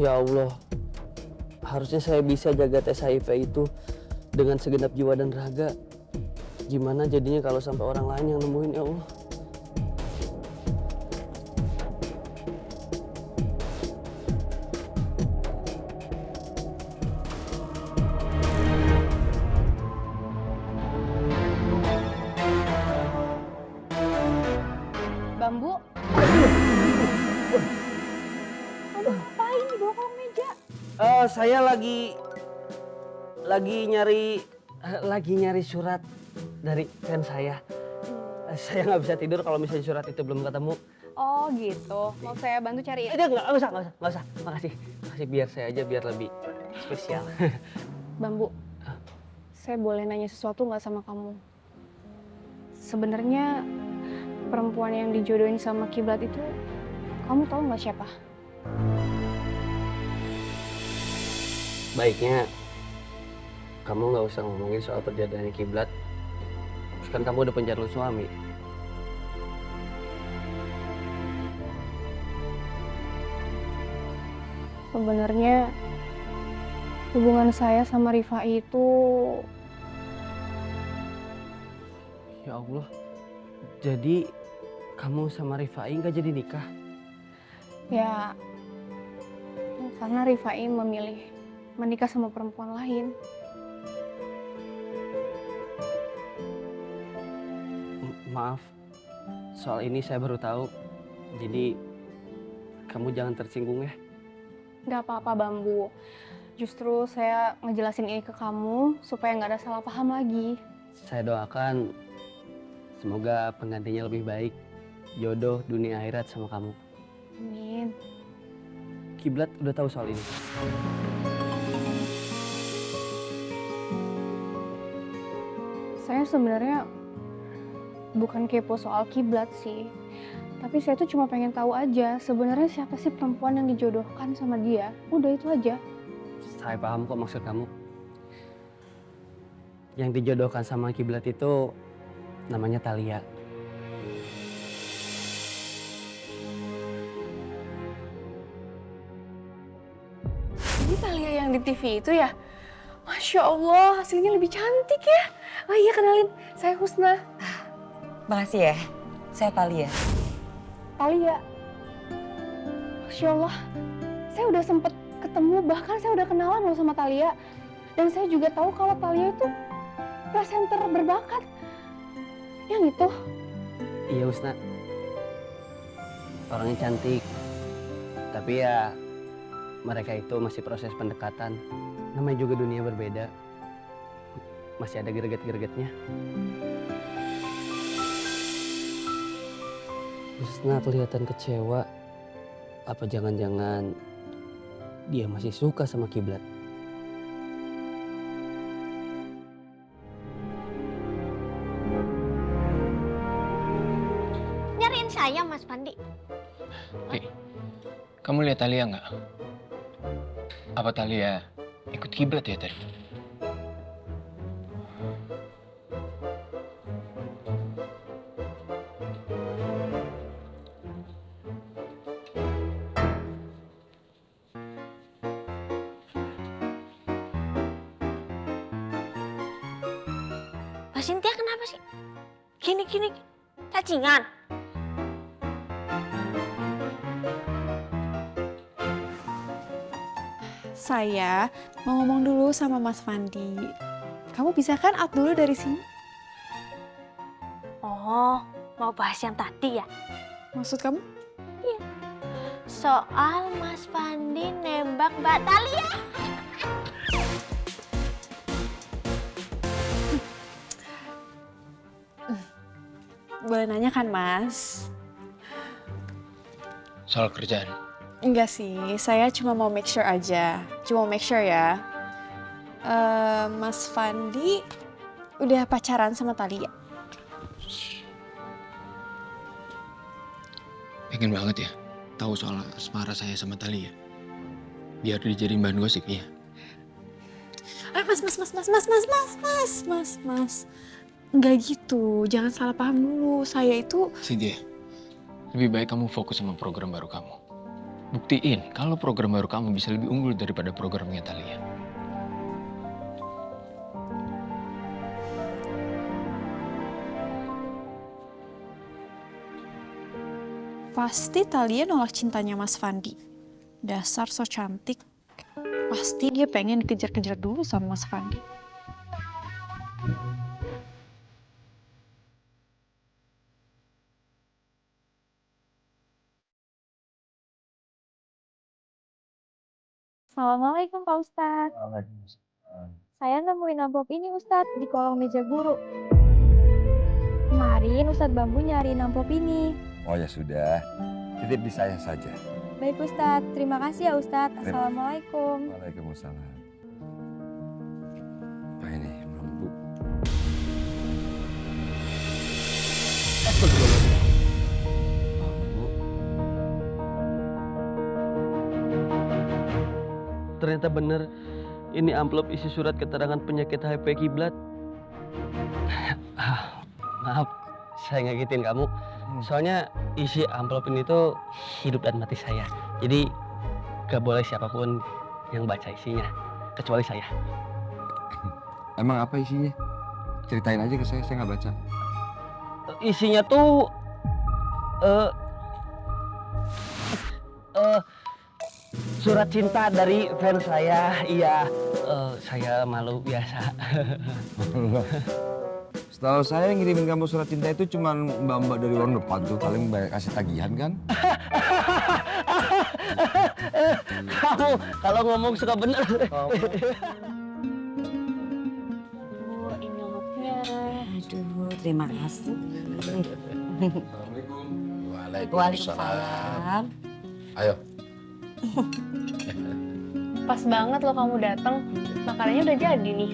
Ya Allah, harusnya saya bisa jaga tes HIV itu dengan segenap jiwa dan raga. Gimana jadinya kalau sampai orang lain yang nemuin, ya Allah? Bambu? Aduh, ngapain di bawah kolong meja? Saya lagi nyari surat dari fans saya. Saya nggak bisa tidur kalau misalnya surat itu belum ketemu. Oh gitu, mau saya bantu cariin? Nggak usah. Makasih, biar saya aja biar lebih spesial. Bambu, saya boleh nanya sesuatu nggak sama kamu? Sebenarnya perempuan yang dijodohin sama Kiblat itu, kamu tahu nggak siapa? Baiknya kamu nggak usah ngomongin soal perjodohan Kiblat. Kan kamu udah penjara suami. Sebenarnya hubungan saya sama Rifai itu, Ya Allah, jadi kamu sama Rifai nggak jadi nikah? ya karena Rifai memilih menikah sama perempuan lain. Maaf, soal ini saya baru tahu. Jadi kamu jangan tersinggung ya. Gak apa-apa Bambu, justru saya ngejelasin ini ke kamu supaya nggak ada salah paham lagi. Saya doakan semoga penggantinya lebih baik, jodoh dunia akhirat sama kamu. Amin. Kiblat udah tahu soal ini. Saya sebenarnya bukan kepo soal Kiblat sih, tapi saya tuh cuma pengen tahu aja sebenarnya siapa sih perempuan yang dijodohkan sama dia. Udah itu aja. Saya paham kok maksud kamu. Yang dijodohkan sama Kiblat itu namanya Thalia. Ini Thalia yang di TV itu ya? Masya Allah, hasilnya lebih cantik ya. Oh iya, kenalin, saya Husna. Makasih ya, saya Thalia. Thalia. Masya Allah, saya udah sempet ketemu, bahkan saya udah kenalan loh sama Thalia. Dan saya juga tahu kalau Thalia itu presenter berbakat. Yang itu. Iya Husna, orangnya cantik. Tapi ya mereka itu masih proses pendekatan. Namanya juga dunia berbeda. Masih ada greget-gregetnya. Husna kelihatan kecewa. Apa jangan-jangan dia masih suka sama Kiblat? Nyariin saya, Mas Pandi. Ri, kamu lihat Thalia nggak? Apa Thalia ikut Kiblat ya tadi? Mbak Cynthia kenapa sih? Gini, cacingan. Saya mau ngomong dulu sama Mas Fandi. Kamu bisa kan out dulu dari sini? Oh, mau bahas yang tadi ya? Maksud kamu? Soal Mas Pandi nembak Mbak Thalia. Boleh nanya kan, Mas? Soal kerjaan. Enggak sih, saya cuma mau make sure aja. Cuma mau make sure ya. Mas Fandi udah pacaran sama Thalia? Pengen banget ya tahu soal asmara saya sama Thalia. Biar dijadiin bahan gosip ya. Mas. Enggak gitu, jangan salah paham dulu. Saya itu... Cynthia, lebih baik kamu fokus sama program baru kamu. Buktiin kalau program baru kamu bisa lebih unggul daripada programnya Thalia. Pasti Thalia nolak cintanya Mas Fandi. Dasar so cantik. Pasti dia pengen dikejar-kejar dulu sama Mas Fandi. Assalamualaikum Pak Ustadz. Saya nemuin amplop ini Ustadz di kolong meja guru. Kemarin Ustadz Bambu nyariin amplop ini. Oh ya sudah, titip di saya saja. Baik Ustadz, terima kasih ya Ustadz. Terima- Assalamualaikum. Waalaikumsalam. Apa ini, Bambu? Bambu? Ternyata benar, ini amplop isi surat keterangan penyakit HIV kiblat. Maaf, saya ngagetin kamu. Soalnya isi amplop ini tuh hidup dan mati saya. Jadi gak boleh siapapun yang baca isinya, kecuali saya. Emang apa isinya? Ceritain aja ke saya nggak baca. Isinya tuh surat cinta dari fans saya. Iya, saya malu biasa. Setahu saya yang ngirimin kamu surat cinta itu cuma mbak-mbak dari warung depan tuh, paling banyak kasih tagihan kan? Kamu kalau ngomong suka bener. Ini looknya. Aduh, terima kasih. Assalamualaikum. Waalaikumsalam. Ayo. Pas banget lo kamu datang, makanannya udah jadi nih.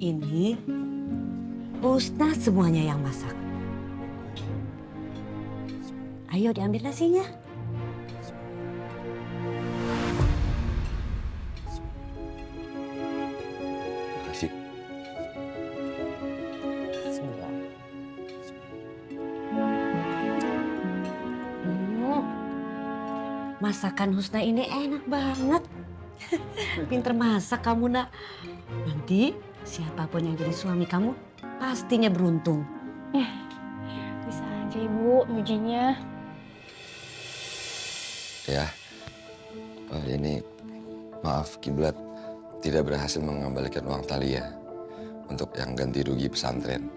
Ini Husna semuanya yang masak. Ayo diambil nasinya. Makasih. Bismillah. Masakan Husna ini enak banget. Pinter masak kamu, Nak. Nanti siapapun yang jadi suami kamu pastinya beruntung. Bisa aja Ibu, mujinya. Ya, ini maaf Kiblat tidak berhasil mengembalikan uang Thalia untuk yang ganti rugi pesantren.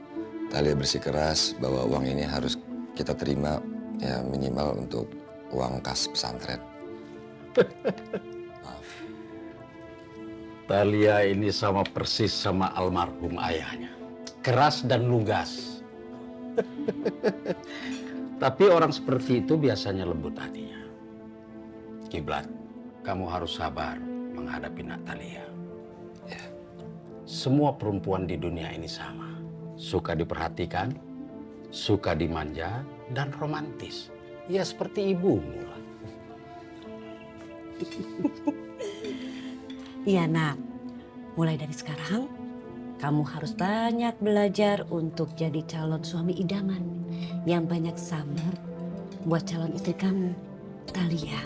Thalia bersikeras bahwa uang ini harus kita terima ya minimal untuk uang kas pesantren. Maaf. Thalia ini sama persis sama almarhum ayahnya. Keras dan lugas. Tapi orang seperti itu biasanya lembut hatinya. Kiblat, kamu harus sabar menghadapi Nak Thalia. Ya. Semua perempuan di dunia ini sama. Suka diperhatikan, suka dimanja, dan romantis. Ya seperti ibumu lah. Iya, Nak. Mulai dari sekarang, kamu harus banyak belajar untuk jadi calon suami idaman yang banyak sabar buat calon istri kamu, Thalia.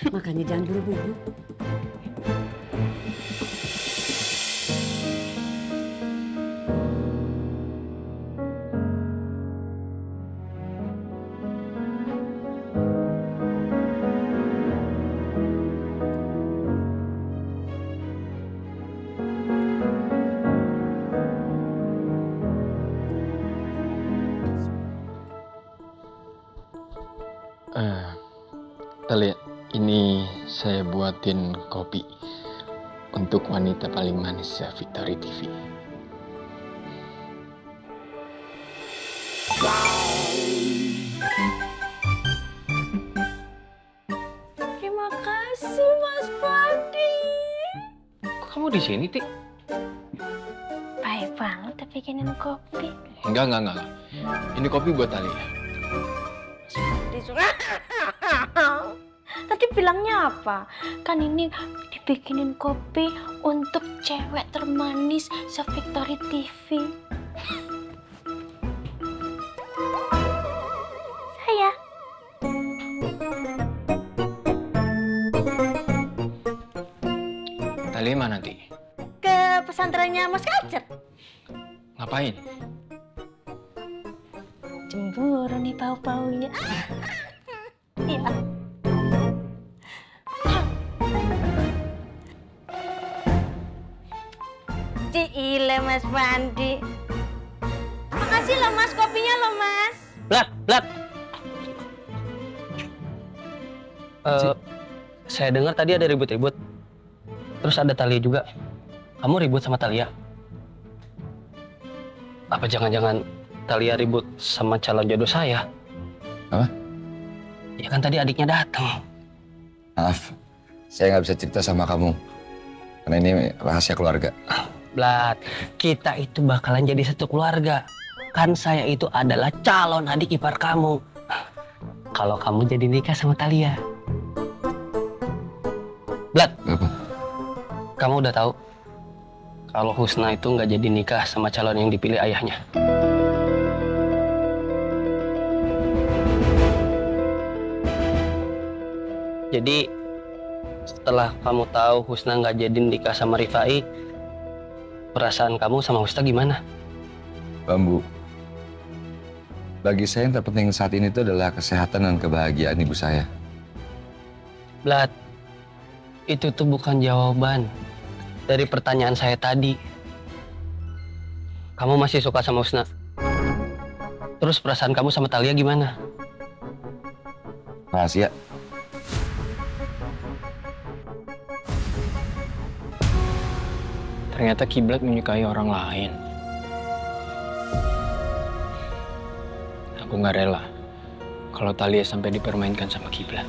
Makanya jangan buru-buru. Thalia, ini saya buatin kopi untuk wanita paling manis ya Victory TV. Terima kasih Mas Fandi. Kok kamu di sini, Tik? Baik banget udah bikinin kopi. Enggak. Ini kopi buat Thalia. Mas Fandi suka. Tadi bilangnya apa? Kan ini dibikinin kopi untuk cewek termanis se Victory TV. Saya. Talia mana, Ti? Ke pesantrennya Mas Kacer. Ngapain? Cemburu nih pau-paunya. Iya. Cile Mas Fandi. Makasih loh Mas, kopinya loh Mas. Blat. Saya dengar tadi ada ribut-ribut. Terus ada Talia juga. Kamu ribut sama Talia? Apa jangan-jangan Talia ribut sama calon jodoh saya? Apa? Ya kan tadi adiknya datang. Maaf, saya nggak bisa cerita sama kamu. Karena ini rahasia keluarga. Blat, kita itu bakalan jadi satu keluarga. Kan saya itu adalah calon adik ipar kamu. Kalau kamu jadi nikah sama Talia. Blat, Apa? kamu udah tahu kalau Husna itu nggak jadi nikah sama calon yang dipilih ayahnya. Jadi setelah kamu tahu Husna nggak jadi nikah sama Rifai, perasaan kamu sama Husna gimana? Bambu. Bagi saya yang terpenting saat ini itu adalah kesehatan dan kebahagiaan ibu saya. Blat, itu tuh bukan jawaban dari pertanyaan saya tadi. Kamu masih suka sama Husna? Terus perasaan kamu sama Talia gimana? Rahasia. Ternyata Kiblat menyukai orang lain. Aku nggak rela kalau Talia sampai dipermainkan sama Kiblat.